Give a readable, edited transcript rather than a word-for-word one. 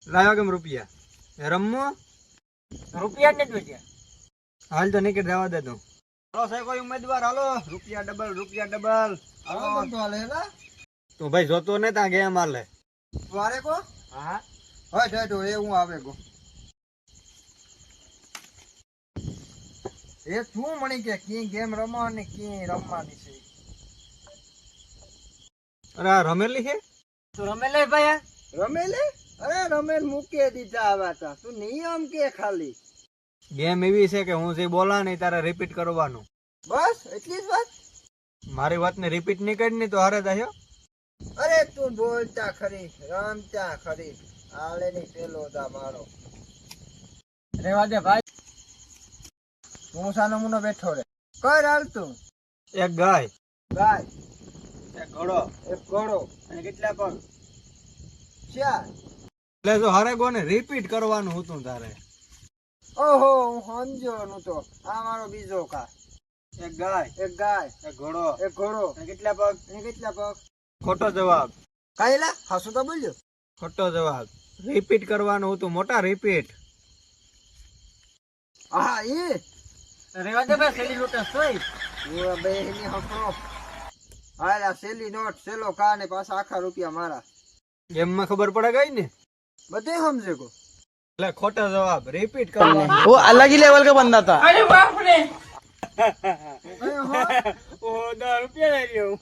લાવ્યા કેમ રૂપિયા રમવો રૂપિયા જ નથી હાલ તો નીકળી જવા દે તું હાલો સાહેબ કોઈ ઉમેદવાર હાલો રૂપિયા ડબલ હાલો તું ભાઈ જોતો ને ત્યાં ગેમ હાલે વારે કો હા હોય ઠેઠો એ હું આવે કો એ શું મણી કે કી ગેમ રમવાની કી રમવાની છે અરે આ રમેલી છે તું રમેલે ભાઈ રમેલે અરે રમેલ મૂકે દીધા આવા તા તું નિયમ કે ખાલી ગેમ એવી છે કે હું જે બોલા નહીં તારે રિપીટ કરવાનું બસ એટલી જ વાત મારી વાતને રિપીટ નહીં કરી ને તો હારે જાય અરે તું બોલતા ખરી રમતા ખરી આલે ની પેલો દા મારો રેવા દે ભાઈ હું સાનો મુનો બેઠો રે કર હાલ તું એક ગાય ગાય એક ઘોડો એક ઘોડો અને કેટલા પગ ચાર એટલે જો હારે ગો ને રિપીટ કરવાનું હતું તારે ઓહો હું સમજો નું તો આ મારો બીજો કા એક ગાય એક ગાય એક ઘોડો એક ઘોડો અને કેટલા પગ અને કેટલા પગ ખોટો જવાબ કાયલા હાસુ તો બોલ્યો ખોટો જવાબ રિપીટ કરવાનું હતું મોટા રિપીટ હા એ રેવા દે ભાઈ સેલી લૂટસ સોઈ હું બે ની હફરો હાલા સેલી નોટ સેલો કા ને પાછા આખા રૂપિયા મારા ગેમ માં ખબર પડે ગઈ ને બધે સમજે કો એટલે ખોટો જવાબ રિપીટ કરવાનું वो अलग ही लेवल का बंदा था। અરે બાપ રે ઓ 10 રૂપિયા લઈ રહ્યો